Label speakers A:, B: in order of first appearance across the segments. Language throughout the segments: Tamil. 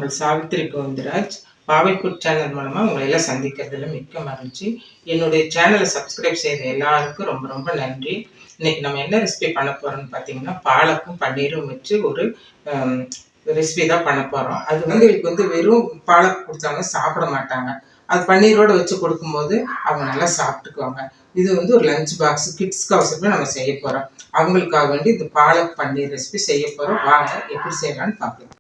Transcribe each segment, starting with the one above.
A: உங்கள் சாவித்திரி கோவிந்தராஜ். பாவை ஃபுட் சேனல் மூலமாக உங்களை எல்லாம் சந்திக்கிறதுல மிக்க மகிழ்ச்சி. என்னுடைய சேனலை சப்ஸ்கிரைப் செய்த எல்லாருக்கும் ரொம்ப ரொம்ப நன்றி. இன்னைக்கு நம்ம என்ன ரெசிபி பண்ண போகிறோம்னு பார்த்தீங்கன்னா, பாலக்கும் பன்னீரும் வச்சு ஒரு ரெசிபி தான் பண்ண போகிறோம். அது வந்து வெறும் பாலக் கொடுத்தாங்க சாப்பிட மாட்டாங்க. அது பன்னீரோடு வச்சு கொடுக்கும்போது அவங்க நல்லா சாப்பிட்டுக்குவாங்க. இது வந்து ஒரு லஞ்ச் பாக்ஸ் கிட்ஸ்க்கு அவசரமே நம்ம செய்ய போகிறோம். அவங்களுக்காக வேண்டி இந்த பாலக் பன்னீர் ரெசிபி செய்ய போகிறோம். வாங்க எப்படி செய்யலான்னு பார்க்கலாம்.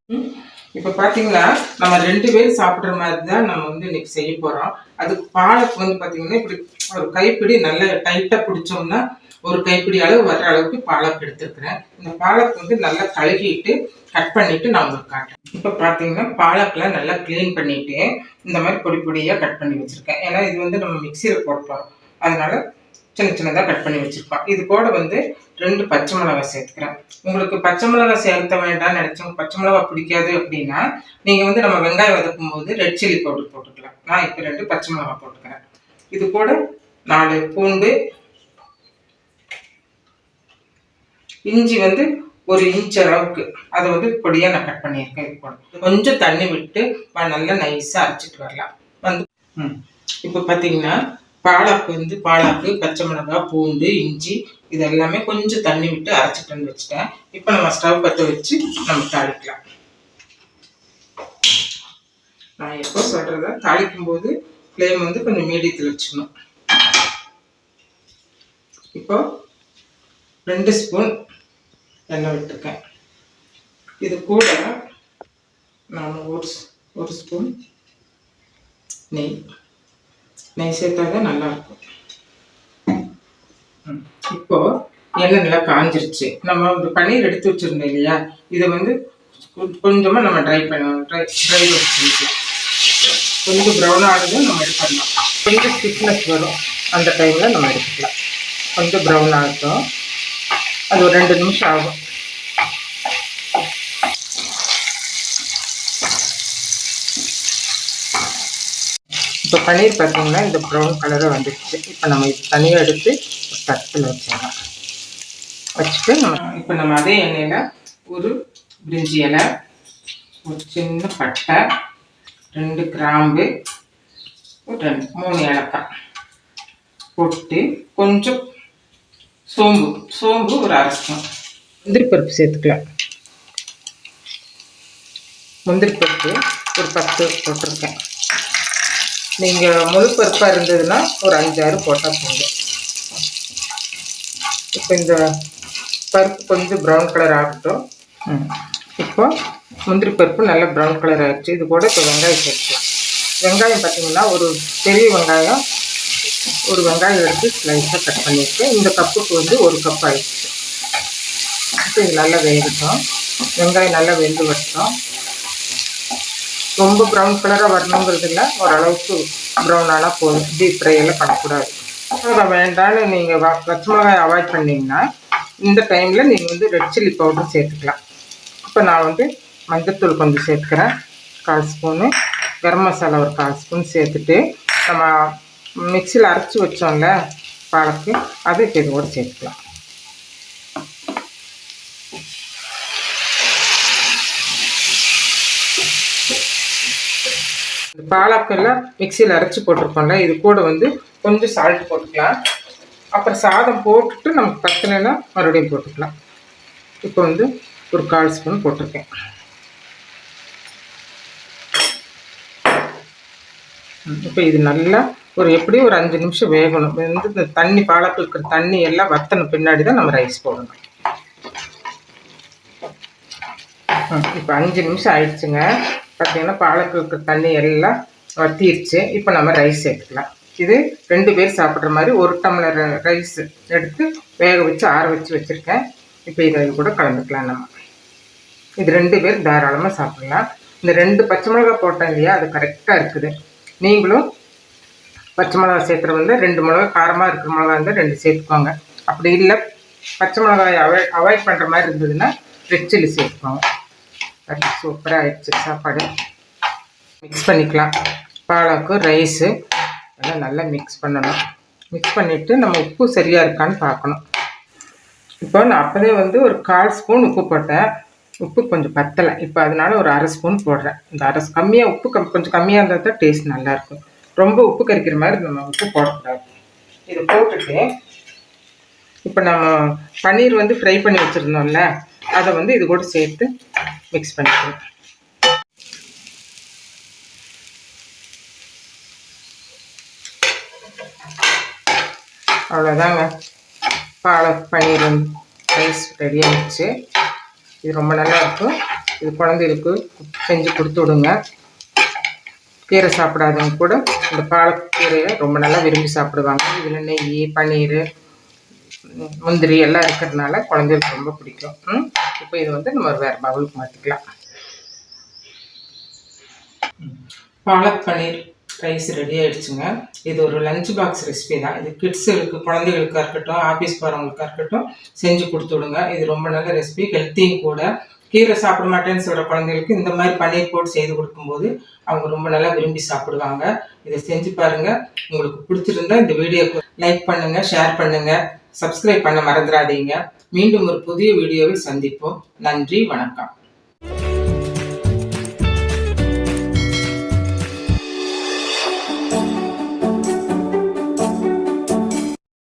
A: இப்போ பார்த்தீங்கன்னா நம்ம 2 பேர் சாப்பிட்ற மாதிரி தான் நம்ம வந்து இன்னைக்கு செய்ய போகிறோம். அதுக்கு பாலக் வந்து பார்த்தீங்கன்னா இப்படி ஒரு கைப்பிடி நல்லா டைட்டாக பிடிச்சோம்னா ஒரு கைப்பிடி அளவு வர்ற அளவுக்கு பாலக் எடுத்துருக்குறேன். இந்த பாலக் வந்து நல்லா கழுகிட்டு கட் பண்ணிட்டு நான் உங்களுக்கு காட்டுறேன். இப்போ பார்த்தீங்கன்னா பாலக்கெலாம் நல்லா க்ளீன் பண்ணிட்டு இந்த மாதிரி பொடி பொடியாக கட் பண்ணி வச்சுருக்கேன். ஏன்னா இது வந்து நம்ம மிக்சியில் போட்டோம், அதனால சின்ன சின்னதாக கட் பண்ணி வச்சுருக்கோம். இது கூட வந்து 2 பச்சை மிளகாய் சேர்த்துக்கிறேன். உங்களுக்கு பச்சை மிளகாய் சேர்த்த வேண்டாம்னு நினச்சவங்க, பச்சை மிளகாய் பிடிக்காது அப்படின்னா நீங்கள் வந்து நம்ம வெங்காயம் வதக்கும் போது ரெட் சில்லி பவுடர் போட்டுக்கலாம். நான் இப்போ 2 பச்சை மிளகாய் போட்டுக்கிறேன். இது கூட 4 பூண்டு, இஞ்சி வந்து 1 இன்ச் அளவுக்கு அதை வந்து பொடியாக நான் கட் பண்ணியிருக்கேன். இது கூட கொஞ்சம் தண்ணி விட்டு நல்லா நைஸாக அரைச்சிட்டு வரலாம். வந்து இப்போ பார்த்தீங்கன்னா பாலாக்கு பச்சை மிளகாய், பூண்டு, இஞ்சி இது எல்லாமே கொஞ்சம் தண்ணி விட்டு அரைச்சிட்டு வச்சுட்டேன். இப்போ நம்ம ஸ்டவ் பற்ற வச்சு நம்ம தாளிக்கலாம். நான் எப்போ சொல்கிறத தாளிக்கும் போது ஃப்ளேம் வந்து கொஞ்சம் மீடியத்தில் வச்சுக்கணும். இப்போ 2 ஸ்பூன் எண்ணெய் விட்டுருக்கேன். இது கூட நான் ஒரு ஸ்பூன் நெய் சேர்த்தாதான் நல்லாயிருக்கும். இப்போ எண்ணெய் நல்லா காஞ்சிருச்சு. நம்ம இந்த பன்னீர் எடுத்து வச்சுருந்தோம் இல்லையா, இதை வந்து கொஞ்சமாக நம்ம ட்ரை ரோஸ்ட் பண்ணிக்கலாம். கொஞ்சம் ப்ரௌன் ஆனதும் நம்ம எடுத்துடலாம். கொஞ்சம் திக்னஸ் வரும், அந்த டைமில் நம்ம எடுத்துக்கலாம். கொஞ்சம் ப்ரௌன் ஆகட்டும், அது ஒரு 2 நிமிஷம் ஆகும். இப்போ பன்னீர் பார்த்தீங்கன்னா இந்த ப்ரௌன் கலரை வந்துடுச்சு. இப்போ நம்ம இது தனியாக எடுத்து தட்டில் வச்சிடலாம். வச்சுட்டு இப்போ நம்ம அதே எண்ணெயில் ஒரு பிரிஞ்சி இலை, ஒரு சின்ன பட்டை, 2 கிராம்பு, ஒரு 3 ஏலக்காய் போட்டு கொஞ்சம் சோம்பு ஒரு 1/2 ஸ்பூன், முந்திரி பருப்பு சேர்த்துக்கலாம். முந்திரி பருப்பு ஒரு 10 போட்டிருக்கேன். நீங்கள் முழு பருப்பாக இருந்ததுன்னா ஒரு 5-6 போட்டால் போதும். இப்போ இந்த பருப்பு கொஞ்சம் ப்ரௌன் கலர் ஆகட்டும். இப்போ முந்திரி பருப்பு நல்லா ப்ரௌன் கலர் ஆகிடுச்சு. இது கூட இப்போ வெங்காயம் சேர்த்துக்கலாம். வெங்காயம் பார்த்திங்கன்னா ஒரு பெரிய வெங்காயம், ஒரு வெங்காயம் எடுத்து ஸ்லைஸாக கட் பண்ணியிருக்கேன். இந்த கப்புக்கு வந்து 1 கப் ஆகிடுச்சு. இப்போ இது நல்லா வேகட்டும். வெங்காயம் நல்லா வெந்து வரட்டும். ரொம்ப ப்ரௌன் கலராக வரணுங்கிறது இல்லை, ஓரளவுக்கு ப்ரௌன் ஆனால் போதும். டீப் ஃப்ரை எல்லாம் பண்ணக்கூடாது. வேண்டான்னு நீங்கள் பச்சை மிளகாய் அவாய்ட் பண்ணிங்கன்னா இந்த டைமில் நீங்கள் வந்து ரெட் சில்லி பவுடர் சேர்த்துக்கலாம். இப்போ நான் வந்து மஞ்சத்தூள் கொஞ்சம் சேர்த்துக்கிறேன், 1/4 ஸ்பூனு. கரம் மசாலா ஒரு 1/4 ஸ்பூன் சேர்த்துட்டு நம்ம மிக்சியில் அரைச்சி வச்சோம்ல பாலக்கு, அதை இப்போ இது கூட சேர்த்துக்கலாம். இந்த பாலக்கெல்லாம் மிக்சியில் அரைச்சி போட்டிருக்கோம்ல, இது கூட வந்து கொஞ்சம் சால்ட் போட்டுக்கலாம். அப்புறம் சாதம் போட்டுட்டு நமக்கு பத்தலைன்னா மறுபடியும் போட்டுக்கலாம். இப்போ வந்து ஒரு 1/4 ஸ்பூன் போட்டிருக்கேன். இப்போ இது நல்லா எப்படியும் ஒரு 5 நிமிஷம் வேகணும். வந்து இந்த தண்ணி பாலக்கு இருக்கிற தண்ணி எல்லாம் வத்தணும், பின்னாடி தான் நம்ம ரைஸ் போடணும். இப்போ 5 நிமிஷம் ஆயிடுச்சுங்க. பார்த்தீங்கன்னா பாலக்கு இருக்கிற தண்ணி எல்லாம் வத்திடுச்சு. இப்போ நம்ம ரைஸ் சேர்த்துக்கலாம். இது 2 பேர் சாப்பிட்ற மாதிரி 1 டம்ளர் ரைஸ் எடுத்து வேக வச்சு ஆற வச்சுருக்கேன். இப்போ இதை கூட கலந்துக்கலாம். நம்ம இது 2 பேர் தாராளமாக சாப்பிட்லாம். இந்த 2 பச்சை மிளகாய் போட்டேன் இல்லையா, அது கரெக்டாக இருக்குது. நீங்களும் பச்சை மிளகாய் சேர்த்துற வந்து 2 மிளகா காரமாக இருக்கிற மிளகா இருந்தால் 2 சேர்த்துக்கோங்க. அப்படி இல்லை பச்சை மிளகாய் அவாய்ட் பண்ணுற மாதிரி இருந்ததுன்னா ரெட் சில்லி சேர்த்துக்கோங்க. அது சூப்பராக ஆயிடுச்சு. சாப்பாடு மிக்ஸ் பண்ணிக்கலாம். பாலக்கு ரைஸு எல்லாம் நல்லா மிக்ஸ் பண்ணணும். மிக்ஸ் பண்ணிவிட்டு நம்ம உப்பு சரியாக இருக்கான்னு பார்க்கணும். இப்போ நான் அப்போதே வந்து ஒரு 1/4 ஸ்பூன் உப்பு போட்டேன். உப்பு கொஞ்சம் பத்தலை. இப்போ அதனால ஒரு அரை ஸ்பூன் போடுறேன். இந்த கம்மியாக உப்பு கொஞ்சம் கம்மியாக இருந்தால் தான் டேஸ்ட் நல்லாயிருக்கும். ரொம்ப உப்பு கறிக்கிற மாதிரி நம்ம உப்பு போடக்கூடாது. இது போட்டுட்டு இப்போ நம்ம பன்னீர் வந்து ஃப்ரை பண்ணி வச்சுருந்தோம்ல, அதை வந்து இது கூட சேர்த்து மிக்ஸ் பண்ணிக்கலாம். அவ்வளோதாங்க, பாலக் பன்னீர் ரைஸ் ரெடி ஆகிடுச்சு. இது ரொம்ப நல்லா இருக்கும். இது குழந்தைகளுக்கு செஞ்சு கொடுத்து விடுங்க. கீரை சாப்பிடாதவங்க கூட இந்த பாலக்கீரையை ரொம்ப நல்லா விரும்பி சாப்பிடுவாங்க. இதில் நெய், பன்னீர், முந்திரி எல்லாம் இருக்கிறதுனால குழந்தைகளுக்கு ரொம்ப பிடிக்கும். இப்போ இது வந்து நம்ம வேறு பவுலுக்கு மாற்றிக்கலாம். பாலக் பன்னீர் ரைஸ் ரெடி ஆகிடுச்சுங்க. இது ஒரு லஞ்ச் பாக்ஸ் ரெசிபி தான். இது கிட்ஸுகளுக்கு, குழந்தைகளுக்காக இருக்கட்டும், ஆஃபீஸ் போகிறவங்களுக்காக இருக்கட்டும் செஞ்சு கொடுத்து விடுங்க. இது ரொம்ப நல்ல ரெசிபி, ஹெல்த்தியும் கூட. கீரை சாப்பிட மாட்டேன்னு சொல்கிற குழந்தைகளுக்கு இந்த மாதிரி பன்னீர் போட்டு செய்து கொடுக்கும்போது அவங்க ரொம்ப நல்லா விரும்பி சாப்பிடுவாங்க. இதை செஞ்சு பாருங்கள். உங்களுக்கு பிடிச்சிருந்தா இந்த வீடியோக்கு லைக் பண்ணுங்கள், ஷேர் பண்ணுங்கள், சப்ஸ்கிரைப் பண்ண மறந்துடாதீங்க. மீண்டும் ஒரு புதிய வீடியோவில் சந்திப்போம். நன்றி, வணக்கம்.